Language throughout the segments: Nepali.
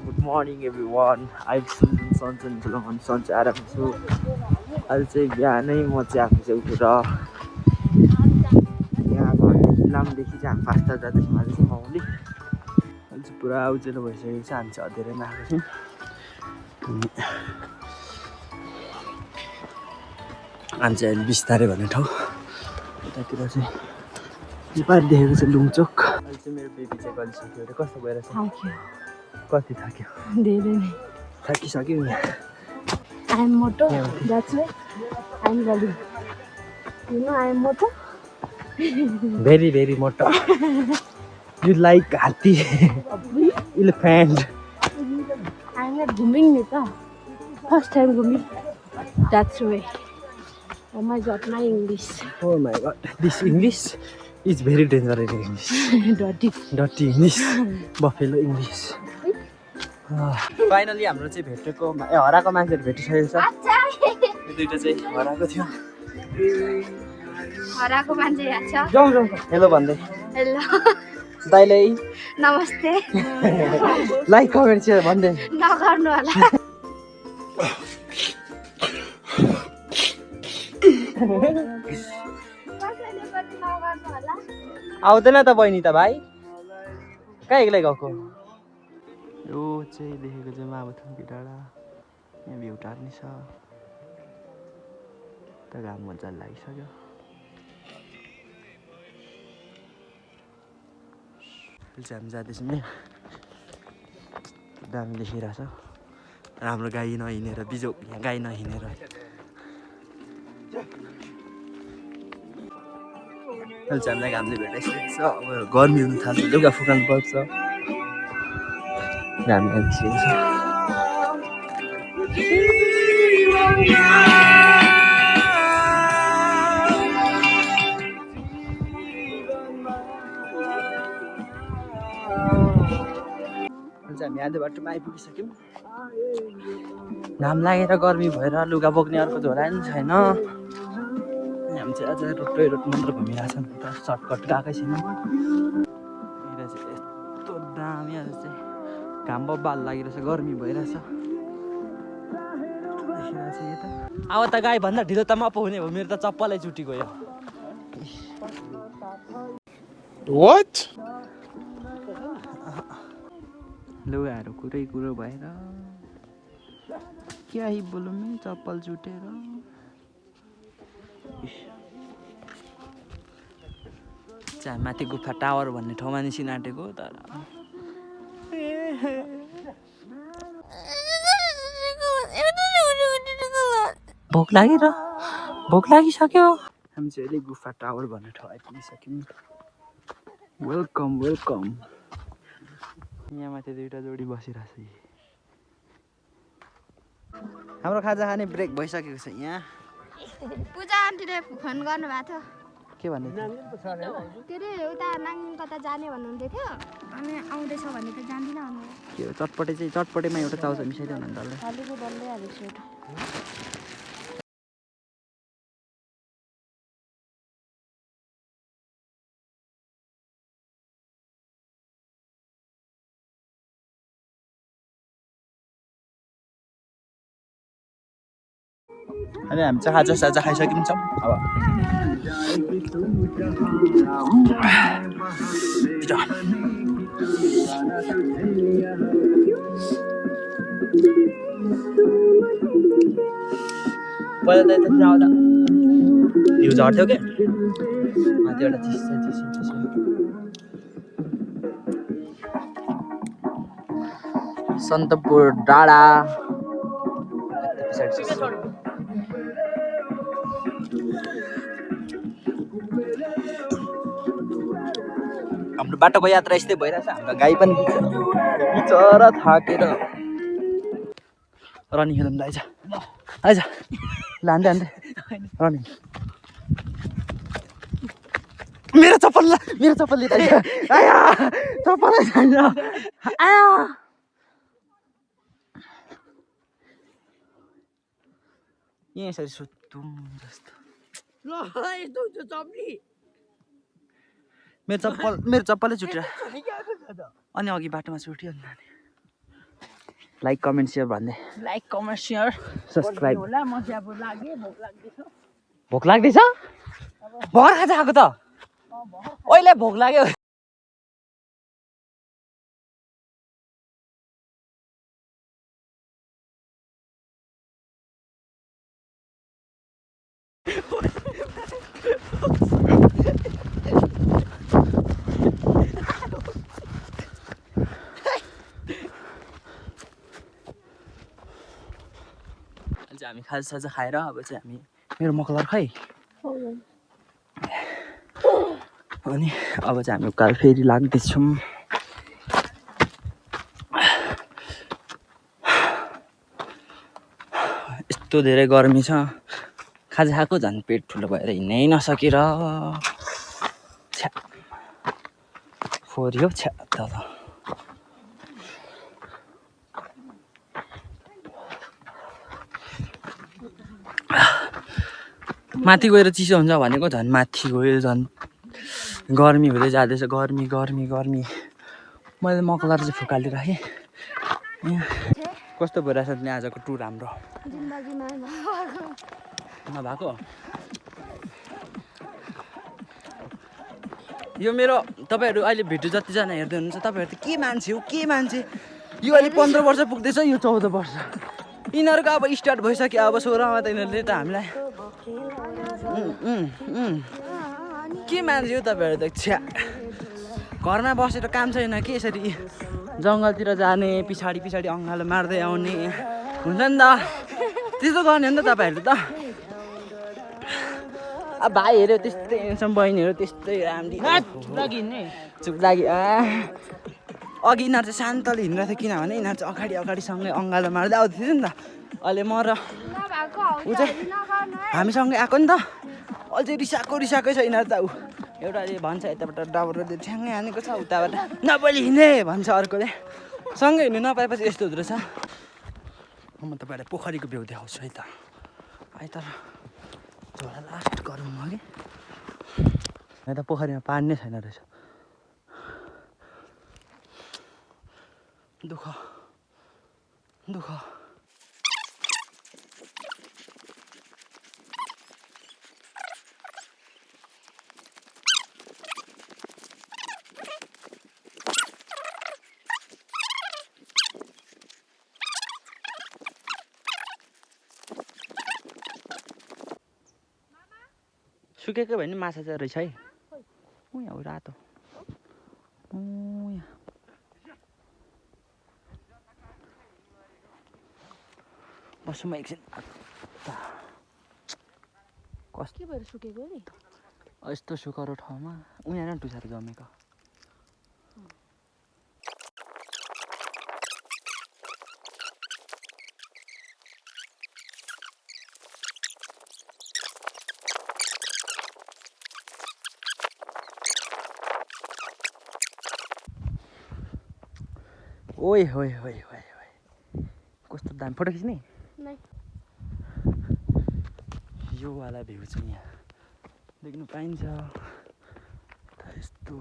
good morning everyone. I'm Sunshine Solomon Sunshine आराम छु अहिले चाहिँ बिहानै म चाहिँ आफू चाहिँ उठेर यहाँ घरदेखि लामदेखि चाहिँ हामी फास्टा जाँदैछौँ आज चाहिँ माउली अहिले चाहिँ पुरा उज्यालो भइसकेको छ हामी चाहिँ अँध्यारोमा आएको छौँ हामी चाहिँ अहिले बिस्तारै भन्ने ठाउँ यतातिर चाहिँ नेपाल देखेको छ लुङचोक अहिले चाहिँ मेरो बेबी चाहिँ गलिसक्यो अरे कस्तो भइरहेछ कति थाक्यो धेरै नै थाकिसक्यो नि I'm moto. That's why I'm running. You know I'm moto. very moto. You like hathi elephant. I'm not booming nita. First time booming. That's why. Oh my god, my English. Oh my god, this English is very dangerous English. Dirty English. Buffalo English. Finally हाम्रो चाहिँ भेटेको हराएको मान्छेहरू भेटिसकेको छ यो दुईटा चाहिँ हराएको थियो हराएको मान्छे यहाँ छ जाउँ हेलो भन्दै हेलो दाइले नमस्ते लाइक कमेन्ट सेयर भन्दै नगर्नु होला आउँदैन त बहिनी त भाइ कहाँ एक्लै गएको यो चाहिँ देखेको चाहिँ माबुथुङ्गी डाँडा यहाँ भ्यू टार्ने छ त घाम मजाले लागिसक्यो अहिले चाहिँ हामी जाँदैछौँ नि दामी देखिरहेको छ राम्रो गाई नहिँडेर बिजोक यहाँ गाई नहिँडेर अहिले चाहिँ हामीलाई घामले भेटाइसकेको छ अब गर्मी हुनु थाल्छ लुगा फुकाउनु पर्छ घाम लागिसकेको छ हामी आधो बाटोमा आइपुगिसक्यौँ घाम लागेर गर्मी भएर लुगा बोक्ने अर्को झोला नि छैन हामी चाहिँ आज रोड मात्र घुमिरहेछौँ त सर्टकट गएकै छैन यता चाहिँ यस्तो दामी आज चाहिँ घाम बब्बाल लागिरहेछ गर्मी भइरहेछ अब त गाई भन्दा ढिलो त म पो हुने हो मेरो त चप्पलै चुटी गयो What? लुगाहरू कुरो भएर क्या बोलौँ नि चप्पल चुटेर चाहिँ माथि गुफा टावर भन्ने ठाउँमा निस्किन आँटेको तर भोक लागिसक्यो हामी चाहिँ अहिले गुफा टावर भन्ने ठाउँ आइपुगिसक्यौँ वेलकम यहाँ माथि दुईवटा जोडी बसिरहेछ हाम्रो खाजा खाने ब्रेक भइसकेको छ यहाँ पूजा आन्टीले फोन गर्नुभएको थियो के भन्नु के अरे उता नाङ्गिङ कता जाने भन्नुहुँदै थियो अनि आउँदैछ भने त जान्दिनँ भन्नु के हो चटपटेमा एउटा चाउचा मिसाइदियो भने डल्लै खालीको डल्लै हालेको एउटा अनि हामी चाहिँ खाजा खाइसक्यौँ छौँ अब पहिला त यता आउँदा भ्यू झर्थ्यो क्या माथि एउटा चिसो सन्तपुर डाँडा हाम्रो बाटोको यात्रा यस्तै भइरहेछ हाम्रो गाई पनि बिचरा थाकेर रनिङ खेलौँ आइज लाँदै रनिङ मेरो चप्पल लिँदा आया चप्पलै छैन आया यहाँ यसरी सुत्तुम जस्तो मेरो चप्पलै छुट्यो अनि अघि बाटोमा छुट्यो नि लाइक कमेन्ट सेयर भन्दै लाइक कमेन्ट सेयर सब्सक्राइब होला म चाहिँ अब लाग्यो भोक लाग्दैछ भोक लाग्दैछ भर्खर खाजा खाएको त अहिले भोक लाग्यो हामी खाजासाजा खाएर अब चाहिँ हामी मेरो मकलर खै अनि अब चाहिँ हामी उकालो फेरि लाग्दैछौँ यस्तो धेरै गर्मी छ खाजा खाएको झन् पेट ठुलो भएर हिँड्नै नसकेर छ्या फोर्यो छ्या त माथि गएर चिसो हुन्छ भनेको झन् माथि गयो झन् गर्मी हुँदै जाँदैछ गर्मी गर्मी गर्मी मैले मकलर चाहिँ फुकालिराखेँ कस्तो भइरहेछ नि आजको टुर हाम्रो नभएको यो मेरो तपाईँहरू अहिले भिडियो जतिजना हेर्दै हुनुहुन्छ तपाईँहरू त के मान्छे हो के मान्छे यो अहिले 15 वर्ष पुग्दैछ यो 14 वर्ष यिनीहरूको अब स्टार्ट भइसक्यो अब 16मा त यिनीहरूले त हामीलाई के मान्छे हो तपाईँहरू त छ्या घरमा बसेर काम छैन कि यसरी जङ्गलतिर जाने पछाडि पछाडि अँगालो मार्दै आउने हुन्छ नि त त्यस्तो गर्ने हो नि त तपाईँहरू त अब भाइहरू त्यस्तै हेर्छौँ बहिनीहरू त्यस्तै राम्री चुप लागि अघि यिनीहरू चाहिँ शान्तले हिँड्दै थियो किनभने यिनीहरू चाहिँ अगाडि अगाडिसँगै अँगालो मार्दै आउँदै थियो नि त अहिले म र ऊ चाहिँ हामीसँगै आएको नि त अहिले चाहिँ रिसाएकै छ यिनीहरू त ऊ एउटाले भन्छ यताबाट डाबर ठ्याङ्गै हानेको छ उताबाट नबोली हिँडे भन्छ अर्कोले सँगै हिँड्नु नपाएपछि यस्तो हुँदो रहेछ म तपाईँलाई पोखरीको भ्यू देखाउँछु है त है तर झोला लास्ट गरौँ म कि यहाँ त पोखरीमा पानी नै छैन रहेछ दुःख दुःख सुकेको भने माछा चाहिँ रहेछ है यहाँ रातो यहाँ बस्छु म एकछिन के भएर सुकेको नि यस्तो सुकारो ठाउँमा उनीहरू नै टुसाएर जमेको ओए होए होए होए होए कस्तो दामी फोटो खिच्ने यो वाला भ्यू चाहिँ यहाँ देख्नु पाइन्छ यस्तो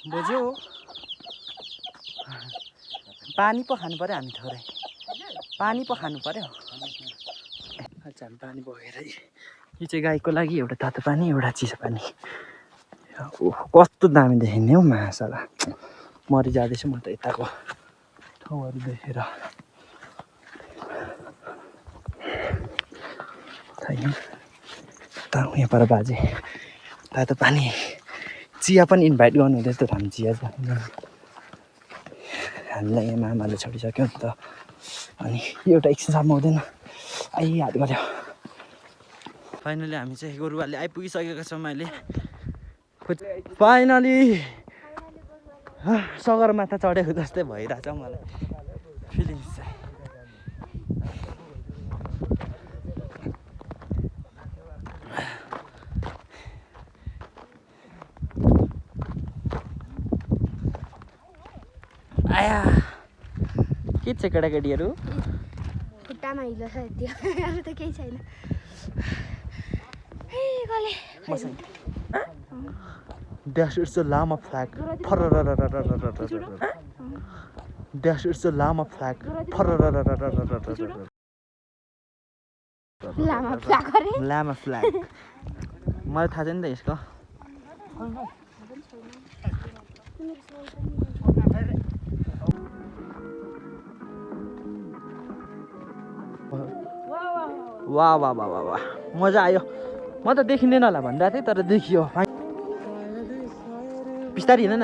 बुझ्यो पानी पो खानु पर्यो हामी थोरै पानी पो खानु पर्यो अच्छा हामी पानी बोकेर यो चाहिँ गाईको लागि एउटा तातो पानी एउटा चिसो पानी कस्तो दामी देखिने हौ माछाला मरि जाँदैछु म त यताको ठाउँहरू देखेर छैन त यहाँ पर बाजे तातो पानी चिया पनि इन्भाइट गर्नु हुँदै थियो हामी चिया हामीलाई यहाँ मामाले छोडिसक्यो नि त अनि एउटा एकछिन सम्म हुँदैन आइहात गऱ्यो फाइनली हामी चाहिँ गोरुवाले आइपुगिसकेको छौँ अहिले फाइनली सगरमाथा चढेको जस्तै भइरहेछ मलाई फिलिङ्स चाहिँ आया के छ केटाकेटीहरू खुट्टामा हिलो छ यति अरू त केही छैन Dash, it's a llama flag. Dash, it's a llama flag. Llama flag अरे Llama flag. मलाई थाहा छैन त यसको वाह वाह वाह वाह वाह मजा आयो म त देखिँदैन होला भन्दा थिएँ तर देखियो बिस्तारै हिँड न